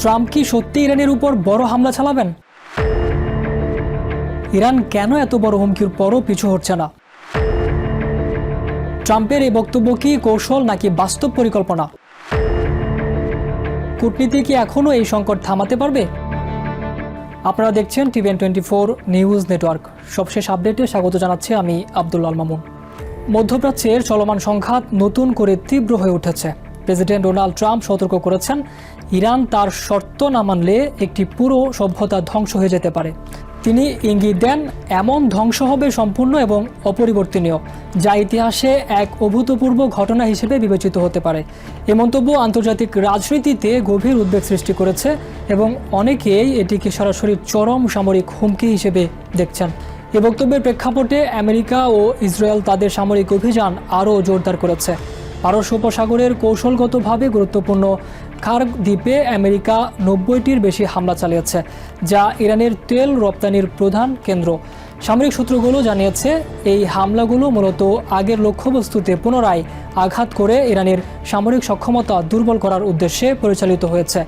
Trump কি সত্যি ইরানের উপর বড় হামলা চালাবেন? ইরান কেন এত বড় হুমকির পরও পিছু হচ্ছে না? ট্রাম্পের এই বক্তব্য কি কৌশল নাকি বাস্তব পরিকল্পনা? কূটনীতি কি এখনও এই সংকট থামাতে পারবে? আপনারা দেখছেন TVN24 নিউজ নেটওয়ার্ক। সবশেষ আপডেটে স্বাগত জানাচ্ছি আমি আব্দুল্লাহ মামুন। মধ্যপ্রাচ্যের চলমান সংঘাত নতুন করে তীব্র হয়ে উঠেছে। প্রেসিডেন্ট ডোনাল্ড ট্রাম্প সতর্ক করেছেন, ইরান তার শর্ত না মানলে একটি পুরো সভ্যতা ধ্বংস হয়ে যেতে পারে। তিনি ইঙ্গিত দেন, এমন ধ্বংস হবে সম্পূর্ণ এবং অপরিবর্তনীয়, যা ইতিহাসে এক অভূতপূর্ব ঘটনা হিসেবে বিবেচিত হতে পারে। এ মন্তব্য আন্তর্জাতিক রাজনীতিতে গভীর উদ্বেগ সৃষ্টি করেছে এবং অনেকেই এটিকে সরাসরি চরম সামরিক হুমকি হিসেবে দেখছেন। এ বক্তব্যের প্রেক্ষাপটে আমেরিকা ও ইসরায়েল তাদের সামরিক অভিযান আরও জোরদার করেছে। পারস্য উপসাগরের কৌশলগতভাবে গুরুত্বপূর্ণ খার্গ দ্বীপে আমেরিকা 90টির বেশি হামলা চালিয়েছে, যা ইরানের তেল রপ্তানির প্রধান কেন্দ্র। সামরিক সূত্রগুলো জানিয়েছে, এই হামলাগুলো মূলত আগের লক্ষ্যবস্তুতে পুনরায় আঘাত করে ইরানের সামরিক সক্ষমতা দুর্বল করার উদ্দেশ্যে পরিচালিত হয়েছে।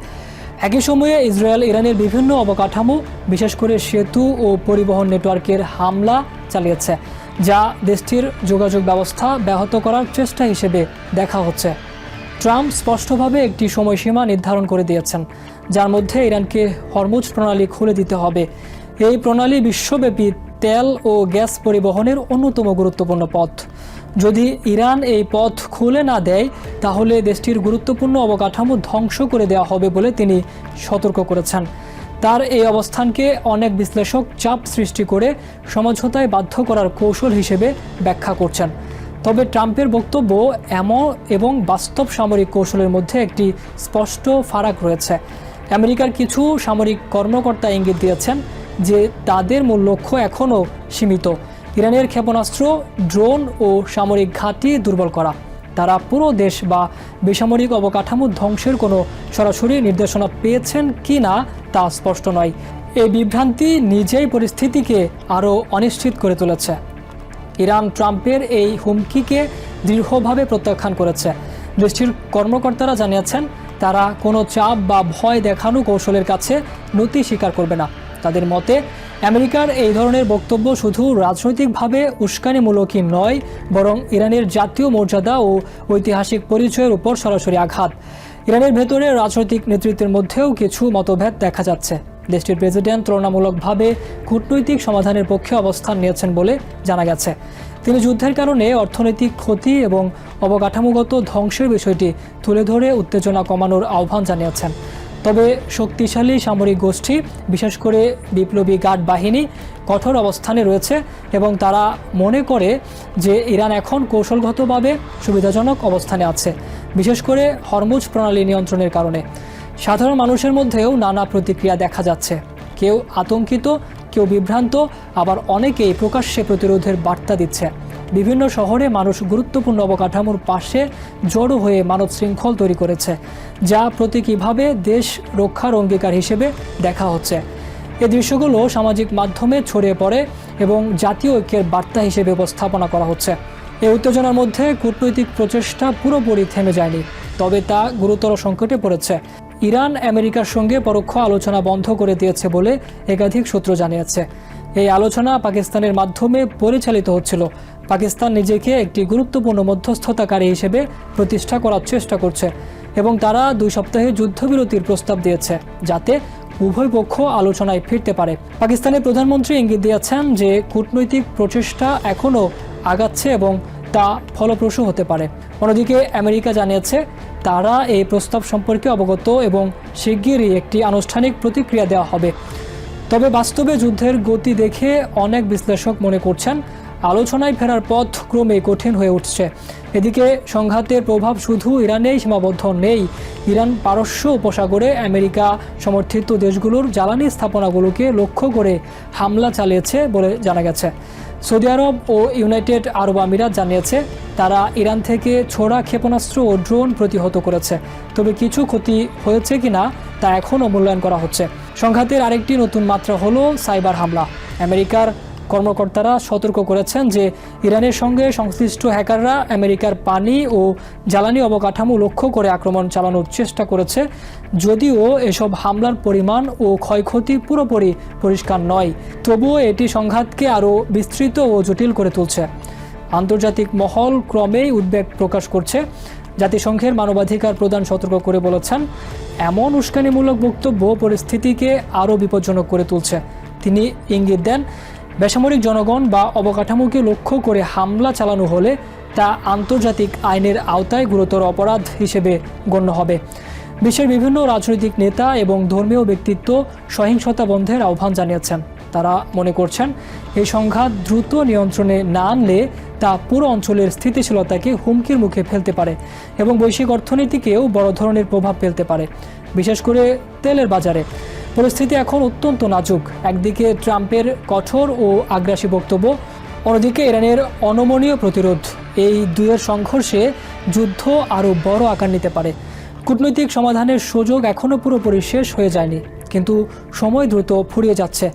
একই সময়ে ইসরায়েল ইরানের বিভিন্ন অবকাঠামো, বিশেষ করে সেতু ও পরিবহন নেটওয়ার্কের হামলা চালিয়েছে, যা দেশটির যোগাযোগ ব্যবস্থা ব্যাহত করার চেষ্টা হিসেবে দেখা হচ্ছে। ট্রাম্প স্পষ্টভাবে একটি সময়সীমা নির্ধারণ করে দিয়েছেন, যার মধ্যে ইরানকে হরমুজ প্রণালী খুলে দিতে হবে। এই প্রণালী বিশ্বব্যাপী তেল ও গ্যাস পরিবহনের অন্যতম গুরুত্বপূর্ণ পথ। যদি ইরান এই পথ খুলে না দেয়, তাহলে দেশটির গুরুত্বপূর্ণ অবকাঠামো ধ্বংস করে দেওয়া হবে বলে তিনি সতর্ক করেছেন। তার এই অবস্থানকে অনেক বিশ্লেষক চাপ সৃষ্টি করে সমঝোতায় বাধ্য করার কৌশল হিসেবে ব্যাখ্যা করছেন। তবে ট্রাম্পের বক্তব্য এবং বাস্তব সামরিক কৌশলের মধ্যে একটি স্পষ্ট ফারাক রয়েছে। আমেরিকার কিছু সামরিক কর্মকর্তা ইঙ্গিত দিয়েছেন যে তাদের মূল লক্ষ্য এখনও সীমিত, ইরানের ক্ষেপণাস্ত্র, ড্রোন ও সামরিক ঘাঁটি দুর্বল করা। তারা পুরো দেশ বা বেসামরিক অবকাঠামো ধ্বংসের কোনো সরাসরি নির্দেশনা পেয়েছেন কি না তা স্পষ্ট নয়। এই বিভ্রান্তি নিজেই পরিস্থিতিকে আরও অনিশ্চিত করে তুলেছে। ইরান ট্রাম্পের এই হুমকিকে দৃঢ়ভাবে প্রত্যাখ্যান করেছে। দেশটির কর্মকর্তারা জানিয়েছেন, তারা কোনো চাপ বা ভয় দেখানো কৌশলের কাছে নতি স্বীকার করবে না। তাদের মতে, আমেরিকার এই ধরনের বক্তব্য শুধু রাজনৈতিকভাবে উস্কানিমূলকই নয়, বরং ইরানের জাতীয় মর্যাদা ও ঐতিহাসিক পরিচয়ের উপর সরাসরি আঘাত। ইরানের ভেতরে রাজনৈতিক নেতৃত্বের মধ্যেও কিছু মতভেদ দেখা যাচ্ছে। দেশটির প্রেসিডেন্ট তুলনামূলকভাবে কূটনৈতিক সমাধানের পক্ষে অবস্থান নিয়েছেন বলে জানা গেছে। তিনি যুদ্ধের কারণে অর্থনৈতিক ক্ষতি এবং অবকাঠামোগত ধ্বংসের বিষয়টি তুলে ধরে উত্তেজনা কমানোর আহ্বান জানিয়েছেন। তবে শক্তিশালী সামরিক গোষ্ঠী, বিশেষ করে বিপ্লবী গার্ড বাহিনী, কঠোর অবস্থানে রয়েছে এবং তারা মনে করে যে ইরান এখন কৌশলগতভাবে সুবিধাজনক অবস্থানে আছে, বিশেষ করে হরমুজ প্রণালী নিয়ন্ত্রণের কারণে। সাধারণ মানুষের মধ্যেও নানা প্রতিক্রিয়া দেখা যাচ্ছে। কেউ আতঙ্কিত, কেউ বিভ্রান্ত, আবার অনেকেই প্রকাশ্যে প্রতিরোধের বার্তা দিচ্ছে। বিভিন্ন শহরে মানুষ গুরুত্বপূর্ণ অবকাঠামোর পাশে জড়ো হয়ে মানব শৃঙ্খল তৈরি করেছে, যা প্রতীকীভাবে দেশ রক্ষার অঙ্গীকার হিসেবে দেখা হচ্ছে। এই দৃশ্যগুলো সামাজিক মাধ্যমে ছড়িয়ে পড়ে এবং জাতীয় ঐক্যের বার্তা হিসেবে উপস্থাপনা করা হচ্ছে। এই উত্তেজনার মধ্যে কূটনৈতিক প্রচেষ্টা পুরোপুরি থেমে যায়নি, তবে তা গুরুতর সংকটে পড়েছে। ইরান আমেরিকার সঙ্গে পরোক্ষ আলোচনা বন্ধ করে দিয়েছে বলে একাধিক সূত্র জানিয়েছে। এই আলোচনা পাকিস্তানের মাধ্যমে পরিচালিত হচ্ছিল। পাকিস্তান নিজেকে একটি গুরুত্বপূর্ণ মধ্যস্থতাকারী হিসেবে প্রতিষ্ঠা করার চেষ্টা করছে এবং তারা 2 সপ্তাহে যুদ্ধবিরতির প্রস্তাব দিয়েছে, যাতে উভয় পক্ষ আলোচনায় ফিরতে পারে। পাকিস্তানের প্রধানমন্ত্রী ইঙ্গিত দিয়েছেন যে কূটনৈতিক প্রচেষ্টা এখনও আগাচ্ছে এবং তা ফলপ্রসূ হতে পারে। অন্যদিকে আমেরিকা জানিয়েছে, তারা এই প্রস্তাব সম্পর্কে অবগত এবং শিগগিরই একটি আনুষ্ঠানিক প্রতিক্রিয়া দেওয়া হবে। তবে বাস্তবে যুদ্ধের গতি দেখে অনেক বিশ্লেষক মনে করছেন, আলোচনায় ফেরার পথ ক্রমে কঠিন হয়ে উঠছে। এদিকে সংঘাতের প্রভাব শুধু ইরানেই সীমাবদ্ধ নেই। ইরান পারস্য উপসাগরে আমেরিকা সমর্থিত দেশগুলোর জ্বালানি স্থাপনাগুলোকে লক্ষ্য করে হামলা চালিয়েছে বলে জানা গেছে। সৌদি আরব ও ইউনাইটেড আরব আমিরাত জানিয়েছে, তারা ইরান থেকে ছোড়া ক্ষেপণাস্ত্র ও ড্রোন প্রতিহত করেছে। তবে কিছু ক্ষতি হয়েছে কিনা তা এখনও মূল্যায়ন করা হচ্ছে। সংঘাতের আরেকটি নতুন মাত্রা হলো সাইবার হামলা। আমেরিকার কর্মকর্তারা সতর্ক করেছেন যে ইরানের সঙ্গে সংশ্লিষ্ট হ্যাকাররা আমেরিকার পানি ও জ্বালানি অবকাঠামো লক্ষ্য করে আক্রমণ চালানোর চেষ্টা করেছে, যদিও এসব হামলার পরিমাণ ও ক্ষয়ক্ষতি পুরোপুরি পরিষ্কার নয়। তবুও এটি সংঘাতকে আরও বিস্তৃত ও জটিল করে তুলছে। আন্তর্জাতিক মহল ক্রমেই উদ্বেগ প্রকাশ করছে। জাতিসংঘের মানবাধিকার প্রধান সতর্ক করে বলেছেন, এমন উস্কানিমূলক বক্তব্য পরিস্থিতিকে আরও বিপজ্জনক করে তুলছে। তিনি ইঙ্গিত দেন, বেসামরিক জনগণ বা অবকাঠামোকে লক্ষ্য করে হামলা চালানো হলে তা আন্তর্জাতিক আইনের আওতায় গুরুতর অপরাধ হিসেবে গণ্য হবে। বিশ্বের বিভিন্ন রাজনৈতিক নেতা এবং ধর্মীয় ব্যক্তিত্ব সহিংসতা বন্ধের আহ্বান জানিয়েছেন। তারা মনে করছেন, এই সংঘাত দ্রুত নিয়ন্ত্রণে না আনলে তা পুরো অঞ্চলের স্থিতিশীলতাকে হুমকির মুখে ফেলতে পারে এবং বৈশ্বিক অর্থনীতিকেও বড় ধরনের প্রভাব ফেলতে পারে, বিশেষ করে তেলের বাজারে। পরিস্থিতি এখন অত্যন্ত নাজুক। একদিকে ট্রাম্পের কঠোর ও আগ্রাসী বক্তব্য, অন্যদিকে ইরানের অনমনীয় প্রতিরোধ। এই দুয়ের সংঘর্ষে যুদ্ধ আরও বড় আকার নিতে পারে। কূটনৈতিক সমাধানের সুযোগ এখনও পুরোপুরি শেষ হয়ে যায়নি, কিন্তু সময় দ্রুত ফুরিয়ে যাচ্ছে।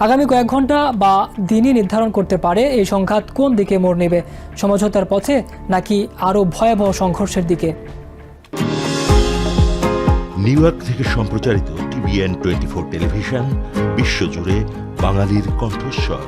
আগামী কয়েক ঘন্টা বা দিনই নির্ধারণ করতে পারে এই সংঘাত কোন দিকে মোড় নেবে, সমঝোতার পথে নাকি আরও ভয়াবহ সংঘর্ষের দিকে। নিউ ইয়র্ক থেকে সম্প্রচারিত TVN 24 টেলিভিশন বিশ্বজুড়ে বাঙালির কণ্ঠস্বর।